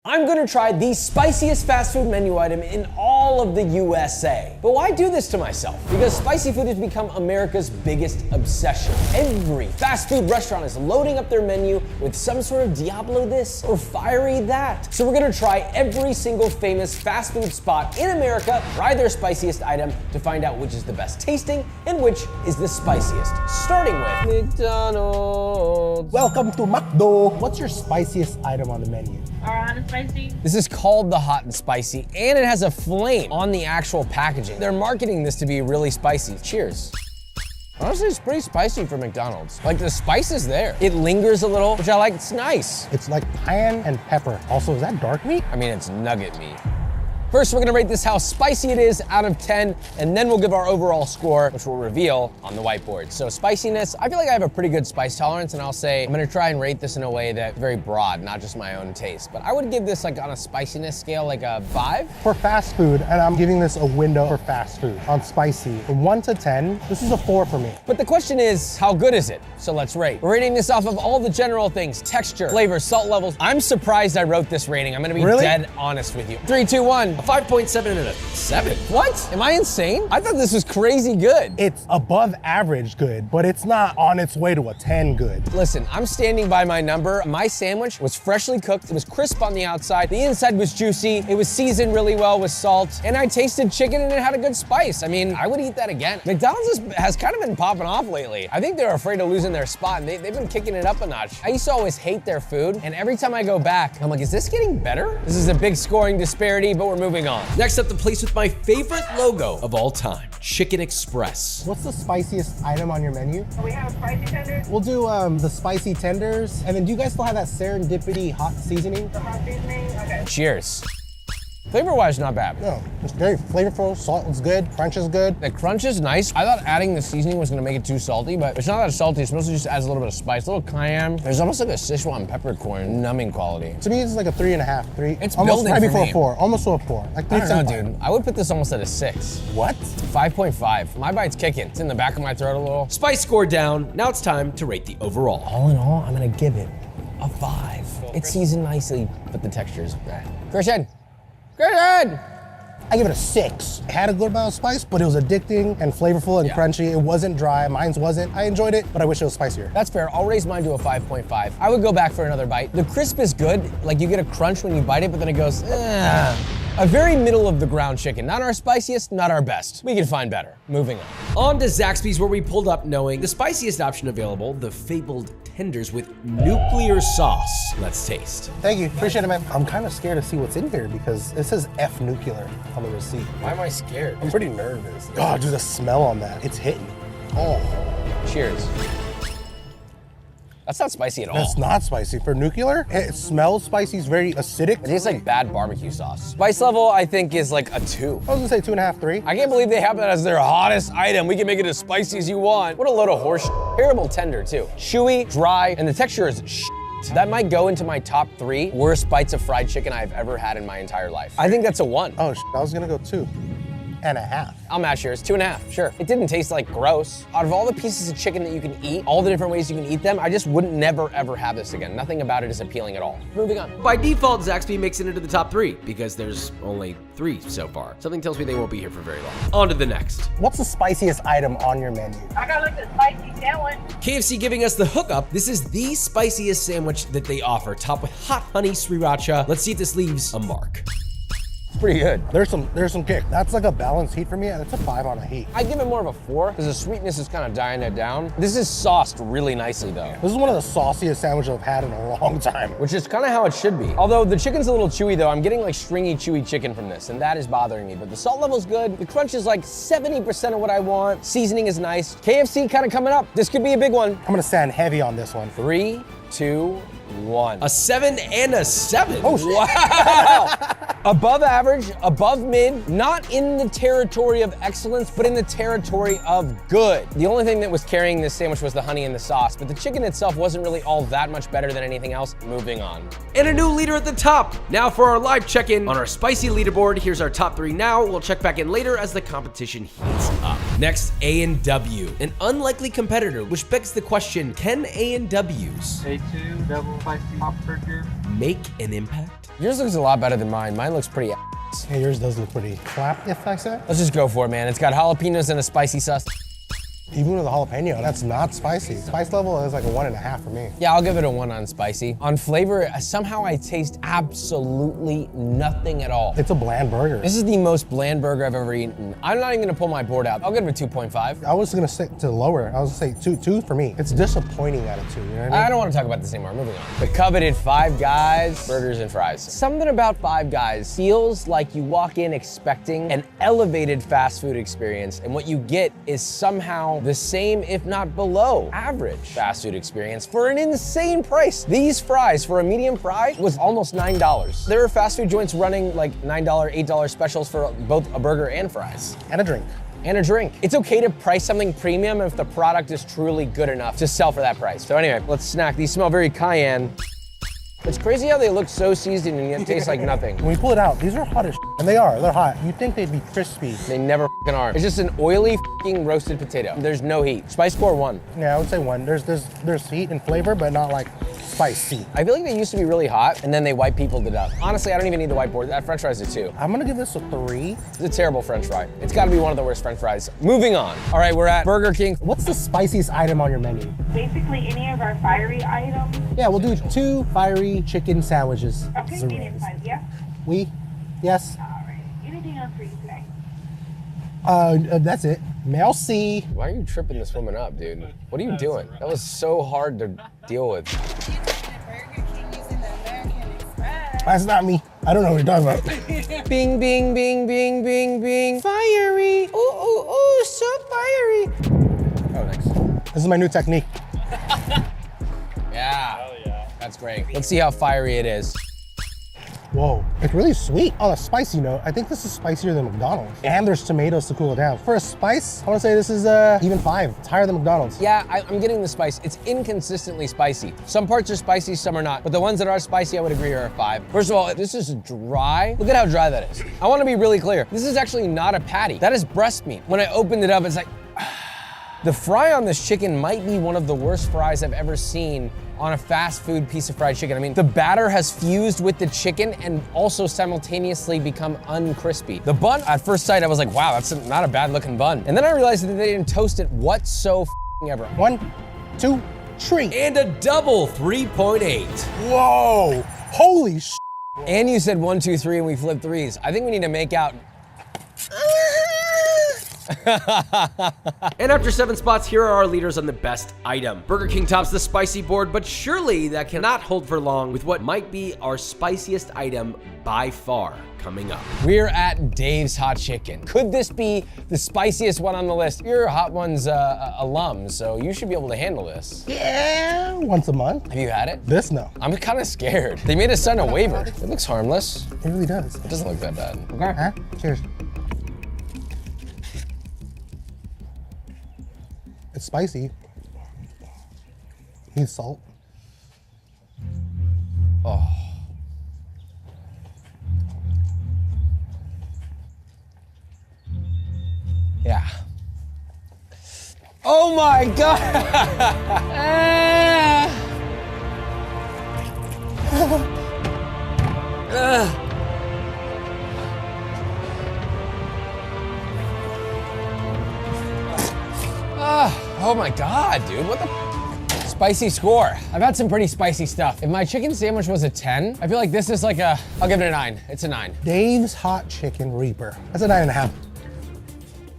I'm gonna try the spiciest fast food menu item in all of the USA. But why do this to myself? Because spicy food has become America's biggest obsession. Every fast food restaurant is loading up their menu with some sort of Diablo this or fiery that. So we're gonna try every single famous fast food spot in America, try their spiciest item to find out which is the best tasting and which is the spiciest. Starting with McDonald's. Welcome to McDo. What's your spiciest item on the menu? Our hot and spicy. This is called the hot and spicy, and it has a flame on the actual packaging. They're marketing this to be really spicy. Cheers. Honestly, it's pretty spicy for McDonald's. Like, the spice is there. It lingers a little, which I like. It's nice. It's like cayenne and pepper. Also, is that dark meat? I mean, it's nugget meat. First, we're gonna rate this how spicy it is out of 10, and then we'll give our overall score, which we'll reveal on the whiteboard. So spiciness, I feel like I have a pretty good spice tolerance, and I'll say I'm gonna try and rate this in a way that's very broad, not just my own taste. But I would give this, like, on a spiciness scale, like a 5. For fast food, and I'm giving this a window for fast food on spicy. From 1 to 10, this is a 4 for me. But the question is, how good is it? So let's rate. We're rating this off of all the general things: texture, flavor, salt levels. I'm surprised I wrote this rating. I'm gonna be dead honest with you. 3, 2, 1. A 5.7 and a 7. What? Am I insane? I thought this was crazy good. It's above average good, but it's not on its way to a 10 good. Listen, I'm standing by my number. My sandwich was freshly cooked. It was crisp on the outside. The inside was juicy. It was seasoned really well with salt. And I tasted chicken and it had a good spice. I mean, I would eat that again. McDonald's has kind of been popping off lately. I think they're afraid of losing their spot, and they've been kicking it up a notch. I used to always hate their food, and every time I go back, I'm like, is this getting better? This is a big scoring disparity, but we're moving on. Next up, the place with my favorite logo of all time, Chicken Express. What's the spiciest item on your menu? We have spicy tenders, We'll do the spicy tenders. And then do you guys still have that serendipity hot seasoning? the hot seasoning. Okay. Cheers. Flavor-wise, not bad. No, it's very flavorful. Salt is good. Crunch is good. The crunch is nice. I thought adding the seasoning was gonna make it too salty, but it's not that salty. It mostly just adds a little bit of spice, a little cayenne. There's almost like a Sichuan peppercorn numbing quality. To me, it's like a 3.5. 3. It's almost building right for before me. a 4. Almost to a 4. Like I don't know, 3.5. dude. I would put this almost at a 6. What? 5.5. My bite's kicking. It's in the back of my throat a little. Spice score down. Now it's time to rate the overall. All in all, I'm gonna give it a 5. It's seasoned nicely, but the texture is bad. Christian! Christian! I give it a 6. It had a good amount of spice, but it was addicting and flavorful and crunchy. It wasn't dry. Mine's wasn't. I enjoyed it, but I wish it was spicier. That's fair. I'll raise mine to a 5.5. I would go back for another bite. The crisp is good. Like, you get a crunch when you bite it, but then it goes, A very middle of the ground chicken. Not our spiciest, not our best. We can find better. Moving on. On to Zaxby's, where we pulled up knowing the spiciest option available, the fabled tenders with nuclear sauce. Let's taste. Thank you. Appreciate it, man. I'm kind of scared to see what's in here because it says F nuclear on the receipt. Why am I scared? I'm pretty nervous. Oh, dude, the smell on that. It's hitting. Oh, Cheers. That's not spicy at all. that's not spicy. For nuclear, it smells spicy. It's very acidic. It tastes like bad barbecue sauce. Spice level, I think, is like a 2. I was gonna say 2.5, 3. I can't believe they have that as their hottest item. We can make it as spicy as you want. What a load of horse. Terrible tender, too. Chewy, dry, and the texture is That might go into my top 3 worst bites of fried chicken I've ever had in my entire life. I think that's a 1. Oh, I was gonna go 2.5. I'll match yours, 2.5, sure. It didn't taste like gross. Out of all the pieces of chicken that you can eat, all the different ways you can eat them, I just wouldn't never ever have this again. Nothing about it is appealing at all. Moving on. By default, Zaxby makes it into the top 3 because there's only 3 so far. Something tells me they won't be here for very long. On to the next. What's the spiciest item on your menu? I got like the spicy sandwich. KFC giving us the hookup. This is the spiciest sandwich that they offer, topped with hot honey sriracha. Let's see if this leaves a mark. It's pretty good. There's some kick. That's like a balanced heat for me, and it's a 5 on a heat. I give it more of a 4 because the sweetness is kind of dying it down. This is sauced really nicely though, This is one of the sauciest sandwiches I've had in a long time. which is kind of how it should be. Although the chicken's a little chewy though, I'm getting like stringy, chewy chicken from this, and that is bothering me. But the salt level's good. The crunch is like 70% of what I want. Seasoning is nice. KFC kind of coming up. This could be a big one. I'm gonna stand heavy on this one. 3, 2, 1. A 7 and a 7. Oh, shit. Wow! Above average, above mid, not in the territory of excellence, but in the territory of good. The only thing that was carrying this sandwich was the honey and the sauce, but the chicken itself wasn't really all that much better than anything else. Moving on. And a new leader at the top. Now for our live check-in on our spicy leaderboard. Here's our top 3 now. We'll check back in later as the competition heats up. Next, A&W, an unlikely competitor, which begs the question, can A&W's A2 double spicy hot burger. make an impact? Yours looks a lot better than mine. Mine looks pretty Hey, yours does look pretty clap, if I say. Let's just go for it, man. It's got jalapenos and a spicy sauce. Even with a jalapeno, that's not spicy. Spice level is like a 1.5 for me. Yeah, I'll give it a 1 on spicy. On flavor, somehow I taste absolutely nothing at all. It's a bland burger. This is the most bland burger I've ever eaten. I'm not even gonna pull my board out. I'll give it a 2.5. I was gonna stick to lower. I was gonna say two for me. It's disappointing at a 2, you know what I mean? I don't want to talk about this anymore. Moving on. The coveted Five Guys burgers and fries. Something about Five Guys feels like you walk in expecting an elevated fast food experience, and what you get is somehow the same, if not below average fast food experience for an insane price. These fries for a medium fry was almost $9. There are fast food joints running like $9, $8 specials for both a burger and fries. And a drink. And a drink. It's okay to price something premium if the product is truly good enough to sell for that price. So anyway, let's snack. These smell very cayenne. It's crazy how they look so seasoned and yet taste like nothing. When we pull it out, these are hot as and they're hot. You'd think they'd be crispy. They never f***ing are. It's just an oily f***ing roasted potato. There's no heat. Spice score 1. Yeah, I would say 1. There's heat and flavor, but not like spicy. I feel like they used to be really hot and then they wipe people to death. Honestly, I don't even need the whiteboard. That french fries is 2. I'm gonna give this a 3. It's a terrible french fry. It's gotta be one of the worst french fries. Moving on. All right, we're at Burger King. What's the spiciest item on your menu? Basically, any of our fiery items. Yeah, we'll do 2 fiery chicken sandwiches. Okay, medium size, yeah? Yes. All right. Anything else for you today? That's it. Merci. Why are you tripping this woman up, dude? What are you doing? That was so hard to deal with. That's not me. I don't know what you're talking about. Bing, bing, bing, bing, bing, bing. Fiery. Ooh, ooh, ooh, so fiery. Oh, nice. This is my new technique. Yeah. That's great. Let's see how fiery it is. Whoa, it's really sweet. On a spicy note, I think this is spicier than McDonald's. And there's tomatoes to cool it down. For a spice, I wanna say this is even 5. It's higher than McDonald's. Yeah, I'm getting the spice. It's inconsistently spicy. Some parts are spicy, some are not. But the ones that are spicy, I would agree are a 5. First of all, this is dry. Look at how dry that is. I wanna be really clear. This is actually not a patty. That is breast meat. When I opened it up, it's like, the fry on this chicken might be one of the worst fries I've ever seen on a fast food piece of fried chicken. I mean, the batter has fused with the chicken and also simultaneously become uncrispy. The bun, at first sight, I was like, wow, that's not a bad looking bun. And then I realized that they didn't toast it whatsoever. 1, 2, 3. And a double 3.8. Whoa, holy sh. And you said 1, 2, 3, and we flipped 3s. I think we need to make out. And after 7 spots, here are our leaders on the best item. Burger King tops the spicy board, but surely that cannot hold for long with what might be our spiciest item by far coming up. We're at Dave's Hot Chicken. Could this be the spiciest one on the list? You're a Hot Ones alum, so you should be able to handle this. Yeah, once a month. Have you had it? This, no. I'm kind of scared. They made us sign a waiver. It looks harmless. It really does. It doesn't look that bad. Okay. Huh? Cheers. It's spicy. Needs salt. Oh. Yeah. Oh my God! Oh my God, dude, what the? Spicy score. I've had some pretty spicy stuff. If my chicken sandwich was a 10, I feel like this is like a, I'll give it a 9. It's a 9. Dave's Hot Chicken Reaper. That's a 9.5.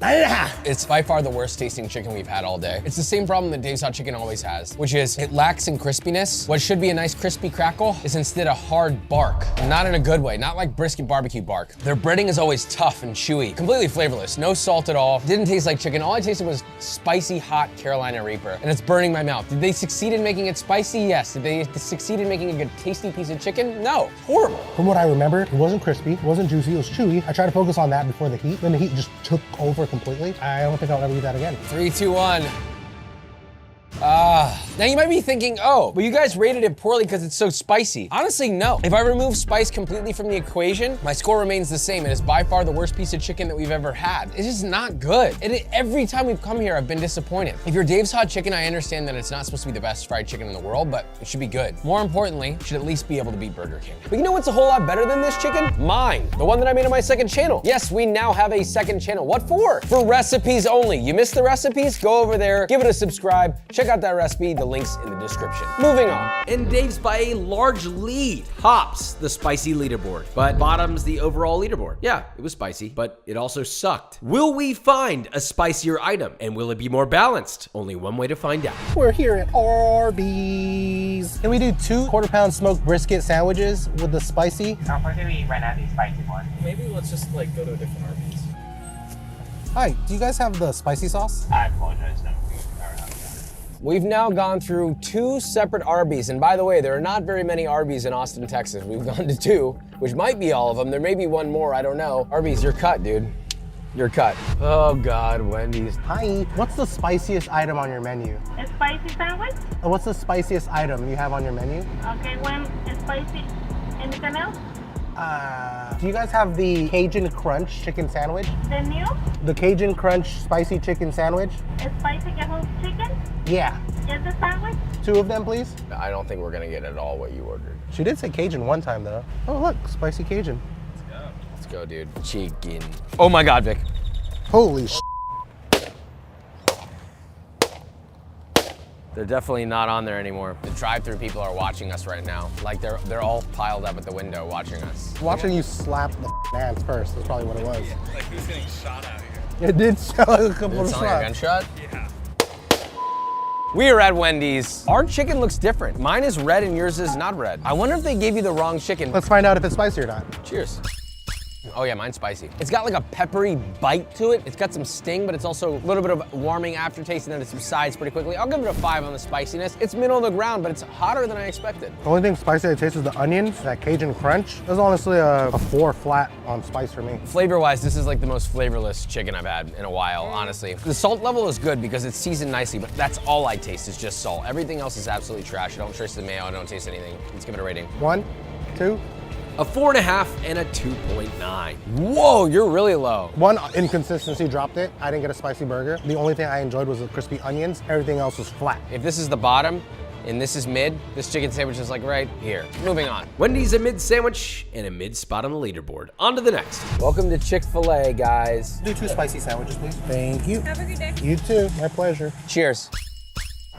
9.5. It's by far the worst tasting chicken we've had all day. It's the same problem that Dave's Hot Chicken always has, which is it lacks in crispiness. What should be a nice crispy crackle is instead a hard bark. Not in a good way, not like brisket barbecue bark. Their breading is always tough and chewy, completely flavorless, no salt at all. Didn't taste like chicken. All I tasted was spicy hot Carolina Reaper, and it's burning my mouth. Did they succeed in making it spicy? Yes. Did they succeed in making a good tasty piece of chicken? No. Horrible. From what I remember, it wasn't crispy, it wasn't juicy, it was chewy. I tried to focus on that before the heat, then the heat just took over completely. I don't think I'll ever eat that again. 3, 2, 1. Now you might be thinking, oh, well you guys rated it poorly because it's so spicy. Honestly, no. If I remove spice completely from the equation, my score remains the same. It is by far the worst piece of chicken that we've ever had. It's just not good. Every time we've come here, I've been disappointed. If you're Dave's Hot Chicken, I understand that it's not supposed to be the best fried chicken in the world, but it should be good. More importantly, it should at least be able to beat Burger King. But you know what's a whole lot better than this chicken? Mine, the one that I made on my second channel. Yes, we now have a second channel. What for? For recipes only. You missed the recipes? Go over there, give it a subscribe, check out that recipe, the link's in the description. Moving on. And Dave's by a large lead tops the spicy leaderboard, but bottoms the overall leaderboard. Yeah, it was spicy, but it also sucked. Will we find a spicier item? And will it be more balanced? Only one way to find out. We're here at Arby's. Can we do 2 quarter-pound smoked brisket sandwiches with the spicy? Unfortunately, we ran out of the spicy one. Maybe let's just like go to a different Arby's. Hi, do you guys have the spicy sauce? I apologize, no. We've now gone through 2 separate Arby's, and by the way, there are not very many Arby's in Austin, Texas. We've gone to 2, which might be all of them. There may be one more, I don't know. Arby's, you're cut, dude. You're cut. Oh God, Wendy's. Hi, what's the spiciest item on your menu? A spicy sandwich? What's the spiciest item you have on your menu? Okay, when it's spicy, anything else? Do you guys have the Cajun Crunch chicken sandwich? The new? The Cajun Crunch spicy chicken sandwich? A spicy whole chicken? Yeah. Is the sandwich? 2 of them, please. I don't think we're gonna get at all what you ordered. She did say Cajun one time, though. Oh, look, spicy Cajun. Let's go, dude. Chicken. Oh my God, Vic. Holy sh**. They're definitely not on there anymore. The drive-through people are watching us right now. Like they're all piled up at the window watching us. Watching you slap the hands first is probably what it was. Like who's getting shot out here? It did sound like a couple Did of it sound like a shots. gunshot? Yeah. We are at Wendy's. Our chicken looks different. Mine is red and yours is not red. I wonder if they gave you the wrong chicken. Let's find out if it's spicy or not. Cheers. Oh yeah, mine's spicy. It's got like a peppery bite to it. It's got some sting, but it's also a little bit of warming aftertaste, and then it subsides pretty quickly. I'll give it a 5 on the spiciness. It's middle of the ground, but it's hotter than I expected. The only thing spicy I taste is the onions, that Cajun Crunch. That's honestly a 4 flat on spice for me. Flavor-wise, this is like the most flavorless chicken I've had in a while, honestly. The salt level is good because it's seasoned nicely, but that's all I taste is just salt. Everything else is absolutely trash. I don't taste the mayo, I don't taste anything. Let's give it a rating. 1, 2. A 4.5 and a 2.9. Whoa, you're really low. One inconsistency dropped it. I didn't get a spicy burger. The only thing I enjoyed was the crispy onions. Everything else was flat. If this is the bottom and this is mid, this chicken sandwich is like right here. Moving on. Wendy's a mid sandwich and a mid spot on the leaderboard. On to the next. Welcome to Chick-fil-A, guys. Do 2 spicy sandwiches, please. Thank you. Have a good day. You too. My pleasure. Cheers.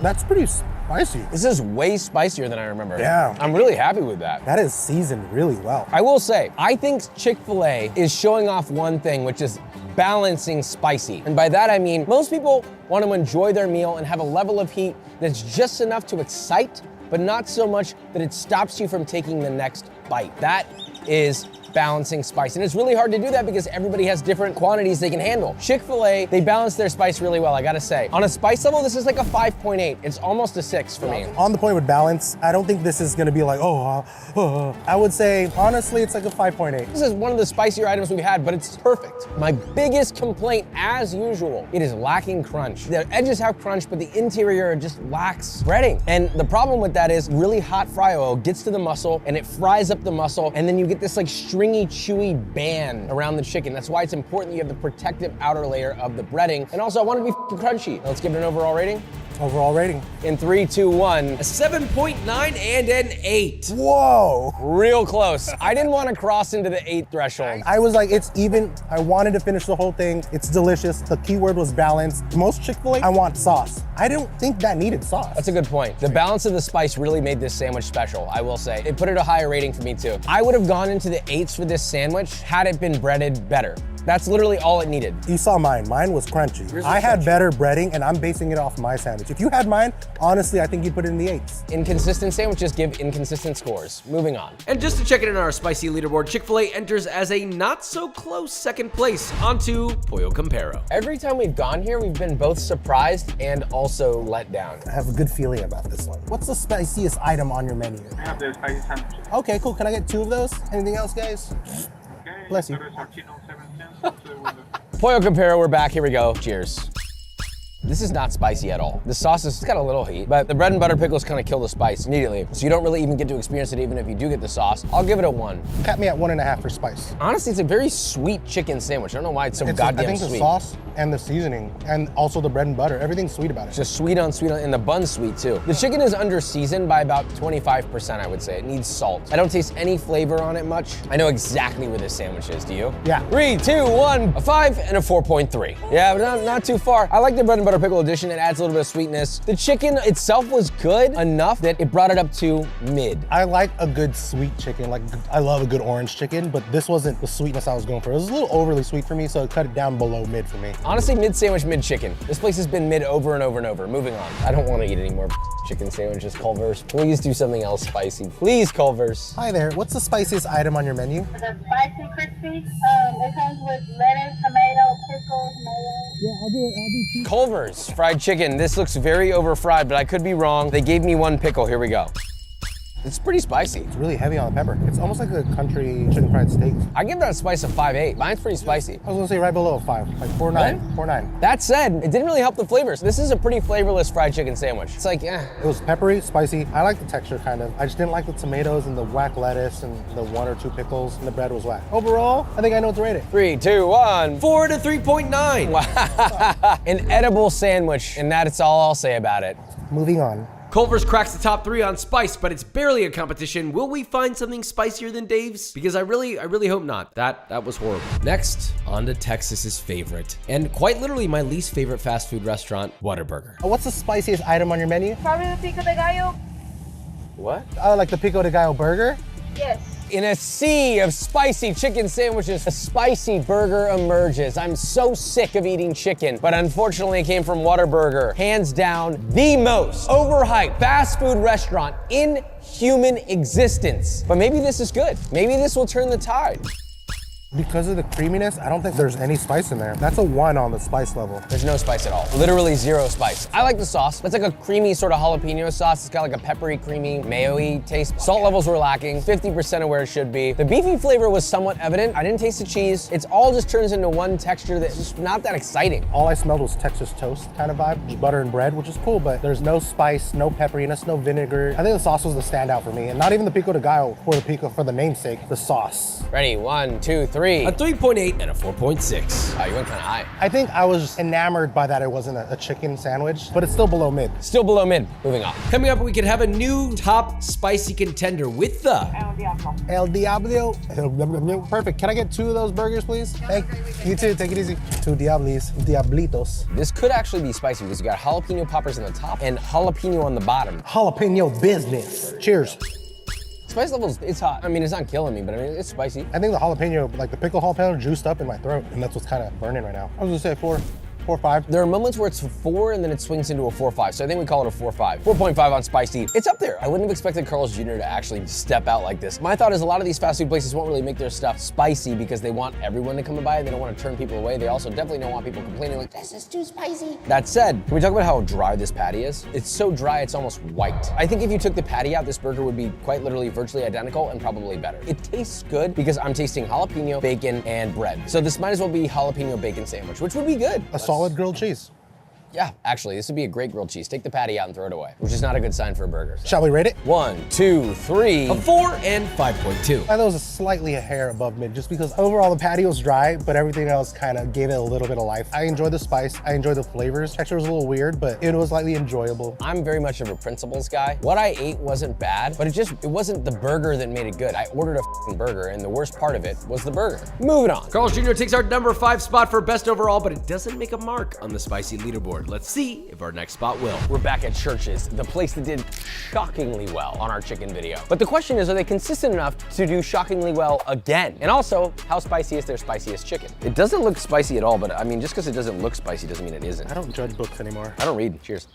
That's pretty spicy. This is way spicier than I remember. Yeah. I'm really happy with that. That is seasoned really well. I will say, I think Chick-fil-A is showing off one thing, which is balancing spicy. And by that I mean, most people want to enjoy their meal and have a level of heat that's just enough to excite, but not so much that it stops you from taking the next bite. That is balancing spice. And it's really hard to do that because everybody has different quantities they can handle. Chick-fil-A, they balance their spice really well, I gotta say. On a spice level, this is like a 5.8. It's almost a 6 for me. On the point with balance, I don't think this is gonna be like, I would say, honestly, it's like a 5.8. This is one of the spicier items we've had, but it's perfect. My biggest complaint, as usual, it is lacking crunch. The edges have crunch, but the interior just lacks breading. And the problem with that is really hot fry oil gets to the muscle and it fries up the muscle, and then you get this like stringy, chewy band around the chicken. That's why it's important you have the protective outer layer of the breading. And also, I want it to be crunchy. Let's give it an overall rating. Overall rating. In 3, 2, 1. A 7.9 and an 8. Whoa. Real close. I didn't want to cross into the 8 threshold. I was like, it's even. I wanted to finish the whole thing. It's delicious. The keyword was balance. Most Chick-fil-A, I want sauce. I don't think that needed sauce. That's a good point. The balance of the spice really made this sandwich special, I will say. It put it a higher rating for me too. I would have gone into the 8s for this sandwich had it been breaded better. That's literally all it needed. You saw mine. Mine was crunchy. I had better breading, and I'm basing it off my sandwich. If you had mine, honestly, I think you'd put it in the 8s. Inconsistent sandwiches give inconsistent scores. Moving on. And just to check it in our spicy leaderboard, Chick-fil-A enters as a not so close second place onto Pollo Campero. Every time we've gone here, we've been both surprised and also let down. I have a good feeling about this one. What's the spiciest item on your menu? I have the spicy sandwiches. Okay, cool. Can I get 2 of those? Anything else, guys? Okay. Bless you. There is our chino 7 cents. Pollo Campero, we're back. Here we go. Cheers. This is not spicy at all. The sauce has got a little heat, but the bread and butter pickles kind of kill the spice immediately. So you don't really even get to experience it even if you do get the sauce. I'll give it a 1. Cap me at 1.5 for spice. Honestly, it's a very sweet chicken sandwich. I don't know why it's so I goddamn think the sweet. sauce and the seasoning and also the bread and butter, everything's sweet about it. Just sweet on, and the bun's sweet too. The chicken is under seasoned by about 25%, I would say. It needs salt. I don't taste any flavor on it much. I know exactly where this sandwich is, do you? Yeah. 3, 2, 1, a 5 and a 4.3. Yeah, but not too far. I like the bread and butter pickle addition. It adds a little bit of sweetness. The chicken itself was good enough that it brought it up to mid. I like a good sweet chicken. Like, I love a good orange chicken, but this wasn't the sweetness I was going for. It was a little overly sweet for me, so it cut it down below mid for me. Honestly, mid sandwich, mid chicken. This place has been mid over and over and over. Moving on. I don't want to eat any more chicken sandwiches, Culver's. Please do something else spicy. Please, Culver's. Hi there, what's the spiciest item on your menu? The spicy crispy, it comes with lettuce, tomato, pickles, mayo. Culver's fried chicken. This looks very over fried, but I could be wrong. They gave me 1 pickle. Here we go. It's pretty spicy. It's really heavy on the pepper. It's almost like a country chicken fried steak. I give that spice a 5.8. Mine's pretty spicy. I was gonna say right below a 5, like 4.9, 4.9. That said, it didn't really help the flavors. This is a pretty flavorless fried chicken sandwich. It's like, It was peppery, spicy. I like the texture kind of. I just didn't like the tomatoes and the whack lettuce and the 1 or 2 pickles, and the bread was whack. Overall, I think I know what to rate it. 3, 2, 1. 4 to 3.9. An edible sandwich, and that's all I'll say about it. Moving on. Culver's cracks the top 3 on spice, but it's barely a competition. Will we find something spicier than Dave's? Because I really hope not. That was horrible. Next, on to Texas's favorite, and quite literally my least favorite fast food restaurant, Whataburger. What's the spiciest item on your menu? Probably the pico de gallo. What? I like the pico de gallo burger. Yes. In a sea of spicy chicken sandwiches, a spicy burger emerges. I'm so sick of eating chicken, but unfortunately it came from Whataburger. Hands down, the most overhyped fast food restaurant in human existence. But maybe this is good. Maybe this will turn the tide. Because of the creaminess, I don't think there's any spice in there. That's a 1 on the spice level. There's no spice at all. Literally 0 spice. I like the sauce. It's like a creamy sort of jalapeno sauce. It's got like a peppery, creamy, mayo-y taste. Salt levels were lacking, 50% of where it should be. The beefy flavor was somewhat evident. I didn't taste the cheese. It's all just turns into one texture that's just not that exciting. All I smelled was Texas toast kind of vibe, butter and bread, which is cool, but there's no spice, no pepperiness, no vinegar. I think the sauce was the standout for me, and not even the pico de gallo for the pico, for the namesake, the sauce. Ready, 1, 2, 3. A 3.8 and a 4.6. Oh, you went kind of high. I think I was enamored by that it wasn't a chicken sandwich, but it's still below mid. Still below mid. Moving on. Coming up, we could have a new top spicy contender with the El Diablo. Perfect. Can I get 2 of those burgers, please? Thank you too. Take it easy. 2 Diablis. Diablitos. This could actually be spicy because you got jalapeno poppers on the top and jalapeno on the bottom. Jalapeno business. Cheers. Spice levels, it's hot. I mean, it's not killing me, but I mean, it's spicy. I think the jalapeno, like the pickle jalapeno, juiced up in my throat, and that's what's kind of burning right now. I was gonna say 4, 4.5. There are moments where it's a 4 and then it swings into a 4.5. So I think we call it a 4.5. 4.5 on spicy. It's up there. I wouldn't have expected Carl's Jr. to actually step out like this. My thought is a lot of these fast food places won't really make their stuff spicy because they want everyone to come and buy it. They don't want to turn people away. They also definitely don't want people complaining like, this is too spicy. That said, can we talk about how dry this patty is? It's so dry, it's almost white. I think if you took the patty out, this burger would be quite literally virtually identical and probably better. It tastes good because I'm tasting jalapeno, bacon, and bread. So this might as well be jalapeno bacon sandwich, which would be good. A solid grilled cheese. Yeah, actually, this would be a great grilled cheese. Take the patty out and throw it away, which is not a good sign for a burger. Shall we rate it? 1, 2, 3. a 4 and 5.2. I thought it was slightly a hair above mid, just because overall the patty was dry, but everything else kind of gave it a little bit of life. I enjoyed the spice, I enjoyed the flavors. Texture was a little weird, but it was slightly enjoyable. I'm very much of a principles guy. What I ate wasn't bad, but it wasn't the burger that made it good. I ordered a f***ing burger, and the worst part of it was the burger. Moving on. Carl's Jr. takes our number 5 spot for best overall, but it doesn't make a mark on the spicy leaderboard. Let's see if our next spot will. We're back at Church's, the place that did shockingly well on our chicken video. But the question is, are they consistent enough to do shockingly well again? And also, how spicy is their spiciest chicken? It doesn't look spicy at all, but I mean, just because it doesn't look spicy doesn't mean it isn't. I don't judge books anymore. I don't read. Cheers.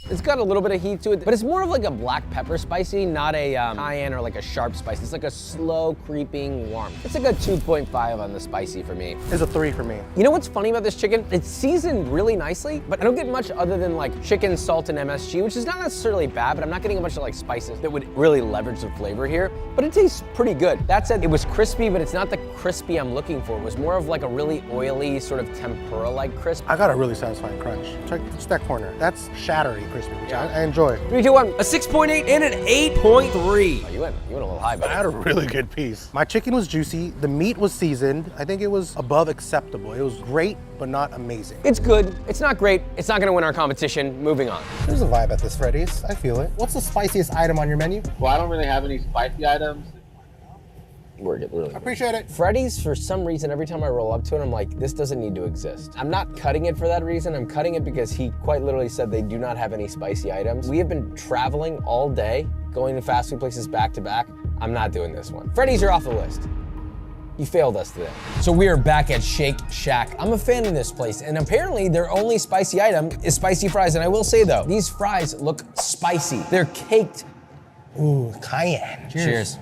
It's got a little bit of heat to it, but it's more of like a black pepper spicy, not a cayenne or like a sharp spice. It's like a slow creeping warmth. It's like a 2.5 on the spicy for me. It's a 3 for me. You know what's funny about this chicken? It's seasoned really nicely, but I don't get much other than like chicken, salt, and MSG, which is not necessarily bad, but I'm not getting a bunch of like spices that would really leverage the flavor here, but it tastes pretty good. That said, it was crispy, but it's not the crispy I'm looking for. It was more of like a really oily sort of tempura-like crisp. I got a really satisfying crunch. Check that corner. That's shattery crispy, which I enjoy. 3, 2, 1. A 6.8 and an 8.3. Oh, you went a little high, I buddy. had a really good piece. My chicken was juicy. The meat was seasoned. I think it was above acceptable. It was great, but not amazing. It's good. It's not great. It's not gonna win our competition. Moving on. There's a vibe at this Freddy's. I feel it. What's the spiciest item on your menu? Well, I don't really have any spicy items. We're getting really. Appreciate it. Freddy's, for some reason, every time I roll up to it, I'm like, this doesn't need to exist. I'm not cutting it for that reason. I'm cutting it because he quite literally said they do not have any spicy items. We have been traveling all day, going to fast food places back to back. I'm not doing this one. Freddy's, you're off the list. You failed us today. So we are back at Shake Shack. I'm a fan of this place, and apparently their only spicy item is spicy fries. And I will say though, these fries look spicy. They're caked. Ooh, cayenne. Cheers.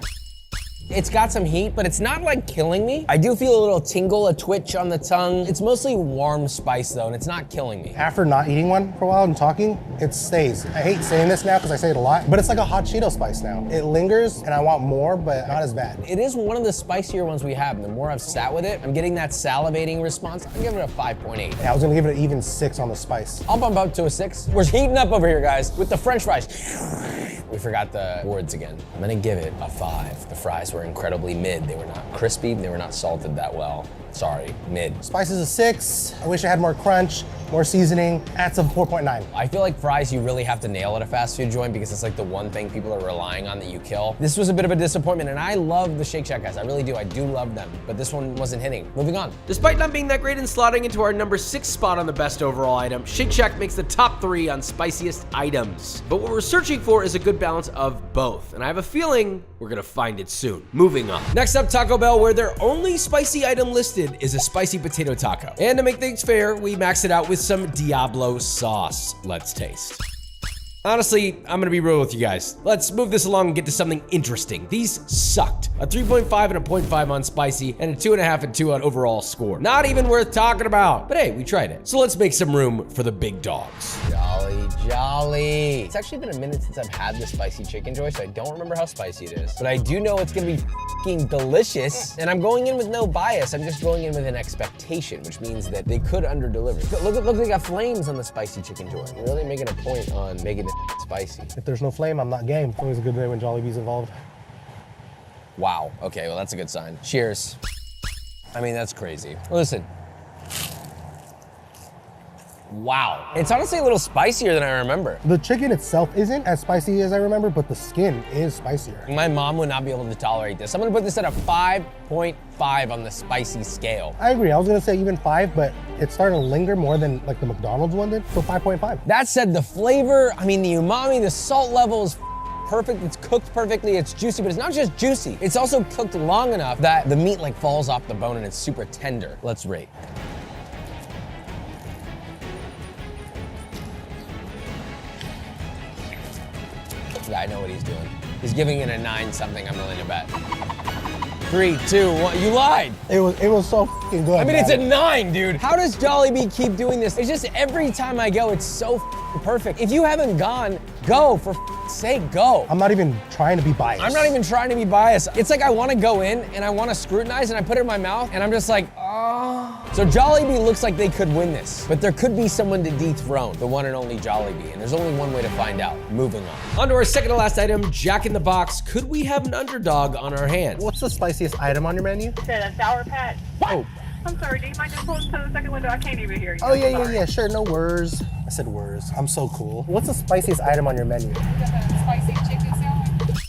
It's got some heat, but it's not like killing me. I do feel a little tingle, a twitch on the tongue. It's mostly warm spice though, and it's not killing me. After not eating one for a while and talking, it stays. I hate saying this now because I say it a lot, but it's like a hot Cheeto spice now. It lingers and I want more, but not as bad. It is one of the spicier ones we have. And the more I've sat with it, I'm getting that salivating response. I'm giving it a 5.8. I was gonna give it an even 6 on the spice. I'll bump up to a 6. We're heating up over here, guys, with the French fries. We forgot the words again. I'm gonna give it a 5. The fries were incredibly mid. They were not crispy, they were not salted that well. Sorry, mid. Spice is a 6. I wish I had more crunch, more seasoning. That's a 4.9. I feel like fries you really have to nail at a fast food joint because it's like the one thing people are relying on that you kill. This was a bit of a disappointment, and I love the Shake Shack guys. I really do. I do love them, but this one wasn't hitting. Moving on. Despite not being that great and slotting into our number 6 spot on the best overall item, Shake Shack makes the top 3 on spiciest items. But what we're searching for is a good balance of both, and I have a feeling we're gonna find it soon. Moving on. Next up, Taco Bell, where their only spicy item listed is a spicy potato taco. And to make things fair, we max it out with some Diablo sauce. Let's taste. Honestly, I'm gonna be real with you guys. Let's move this along and get to something interesting. These sucked. A 3.5 and a 0.5 on spicy, and a 2.5 and 2 on overall score. Not even worth talking about. But hey, we tried it. So let's make some room for the big dogs. Jolly, jolly. It's actually been a minute since I've had the spicy chicken joy, so I don't remember how spicy it is. But I do know it's gonna be f***ing delicious, and I'm going in with no bias. I'm just going in with an expectation, which means that they could underdeliver. Look, they got flames on the spicy chicken joy. You're really making a point on making it spicy. If there's no flame, I'm not game. It's always a good day when Jollibee's involved. Wow, okay, well that's a good sign. Cheers. I mean, that's crazy. Listen. Wow. It's honestly a little spicier than I remember. The chicken itself isn't as spicy as I remember, but the skin is spicier. My mom would not be able to tolerate this. I'm gonna put this at a 5.5 on the spicy scale. I agree. I was gonna say even 5, but it's starting to linger more than like the McDonald's one did. So 5.5. That said, the flavor, I mean, the umami, the salt level is perfect. It's cooked perfectly. It's juicy, but it's not just juicy. It's also cooked long enough that the meat like falls off the bone and it's super tender. Let's rate. Yeah, I know what he's doing. He's giving it a 9 something, I'm willing to bet. 3, 2, 1, you lied. It was so fucking good. I mean, man. it's a 9, dude. How does Jollibee keep doing this? It's just every time I go, it's so perfect. If you haven't gone, go, for sake, go. I'm not even trying to be biased. I'm not even trying to be biased. It's like I want to go in and I want to scrutinize and I put it in my mouth and I'm just like, oh. So Jollibee looks like they could win this, but there could be someone to dethrone the one and only Jollibee, and there's only one way to find out. Moving on. On to our second to last item, Jack in the Box. Could we have an underdog on our hands? What's the spiciest item on your menu? Said a Sour Patch. Oh. I'm sorry, do you mind just pulling to the second window? I can't even hear you. Oh, yeah, Sorry. yeah, sure, no words. I said words. I'm so cool. What's the spiciest item on your menu? Spicy chicken sandwich.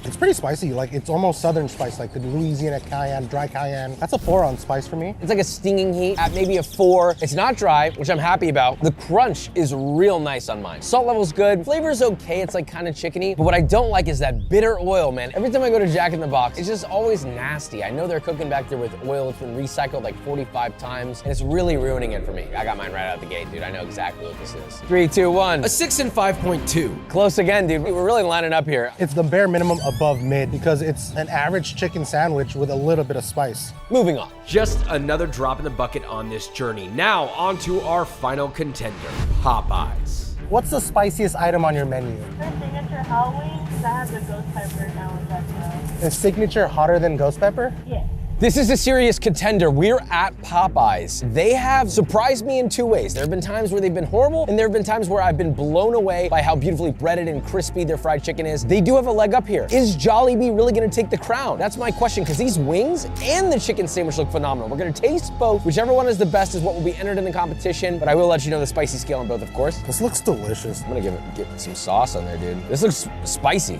It's pretty spicy. Like, it's almost southern spice, like the Louisiana cayenne, dry cayenne. That's a 4 on spice for me. It's like a stinging heat at maybe a 4. It's not dry, which I'm happy about. The crunch is real nice on mine. Salt level's good. Flavor's okay. It's like kind of chickeny. But what I don't like is that bitter oil, man. Every time I go to Jack in the Box, it's just always nasty. I know they're cooking back there with oil that's been recycled like 45 times, and it's really ruining it for me. I got mine right out the gate, dude. I know exactly what this is. 3, 2, 1. A 6 and 5.2. Close again, dude. We're really lining up here. It's the bare minimum above mid because it's an average chicken sandwich with a little bit of spice. Moving on. Just another drop in the bucket on this journey. Now, on to our final contender, Popeyes. What's the spiciest item on your menu? Their signature hot wings that have the ghost pepper now and that. Is signature hotter than ghost pepper? Yeah. This is a serious contender. We're at Popeyes. They have surprised me in 2 ways. There have been times where they've been horrible, and there have been times where I've been blown away by how beautifully breaded and crispy their fried chicken is. They do have a leg up here. Is Jollibee really gonna take the crown? That's my question, because these wings and the chicken sandwich look phenomenal. We're gonna taste both. Whichever one is the best is what will be entered in the competition, but I will let you know the spicy scale on both, of course. This looks delicious. I'm gonna get some sauce on there, dude. This looks spicy.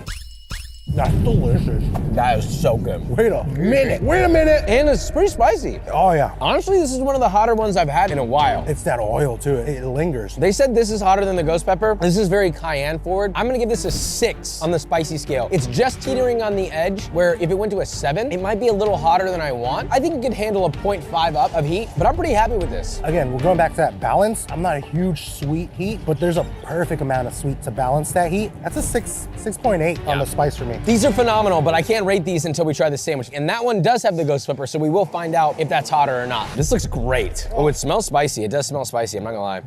That's delicious. That is so good. Wait a minute. Wait a minute. And it's pretty spicy. Oh yeah. Honestly, this is one of the hotter ones I've had in a while. It's that oil too. It lingers. They said this is hotter than the ghost pepper. This is very cayenne forward. I'm gonna give this a 6 on the spicy scale. It's just teetering on the edge where if it went to a 7, it might be a little hotter than I want. I think it could handle a 0.5 up of heat, but I'm pretty happy with this. Again, we're going back to that balance. I'm not a huge sweet heat, but there's a perfect amount of sweet to balance that heat. That's a 6.8 on the spice for me. These are phenomenal, but I can't rate these until we try the sandwich. And that one does have the ghost pepper, so we will find out if that's hotter or not. This looks great. Oh, it smells spicy. It does smell spicy, I'm not gonna lie.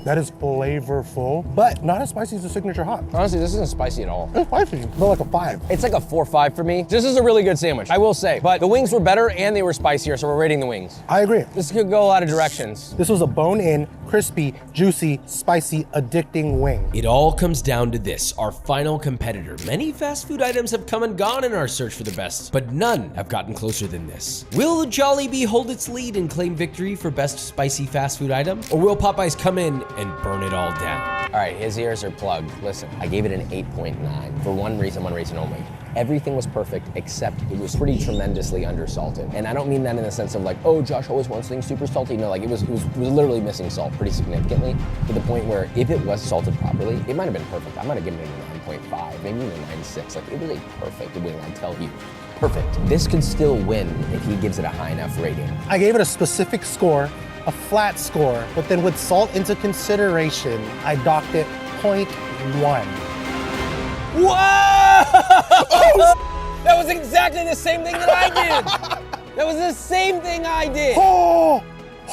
That is flavorful, but not as spicy as the signature hot. Honestly, this isn't spicy at all. It's spicy, but like a 5. It's like a 4-5 for me. This is a really good sandwich, I will say. But the wings were better and they were spicier, so we're rating the wings. I agree. This could go a lot of directions. This was a bone-in, crispy, juicy, spicy, addicting wing. It all comes down to this, our final competitor. Many fast food items have come and gone in our search for the best, but none have gotten closer than this. Will Jollibee hold its lead and claim victory for best spicy fast food item? Or will Popeyes come in and burn it all down? All right, his ears are plugged. Listen, I gave it an 8.9 for one reason only. Everything was perfect, except it was pretty tremendously undersalted. And I don't mean that in the sense of like, oh, Josh always wants things super salty. No, like it was literally missing salt pretty significantly, to the point where if it was salted properly, it might have been perfect. I might have given it a 9.5, maybe even a 9.6. Like it was a perfect wing, I tell you. Perfect. This could still win if he gives it a high enough rating. I gave it a specific score, a flat score, but then with salt into consideration, I docked it 0.1. Whoa! That was exactly the same thing that I did. That was the same thing I did. Oh!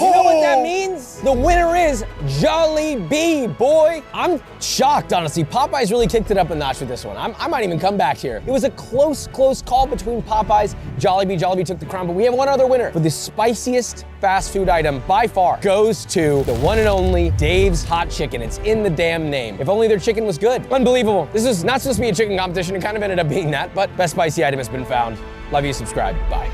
You know what that means? The winner is Jollibee, boy. I'm shocked, honestly. Popeyes really kicked it up a notch with this one. I might even come back here. It was a close call between Popeyes, Jollibee. Jollibee took the crown, but we have one other winner. For the spiciest fast food item by far goes to the one and only Dave's Hot Chicken. It's in the damn name. If only their chicken was good. Unbelievable. This is not supposed to be a chicken competition. It kind of ended up being that, but best spicy item has been found. Love you, subscribe. Bye.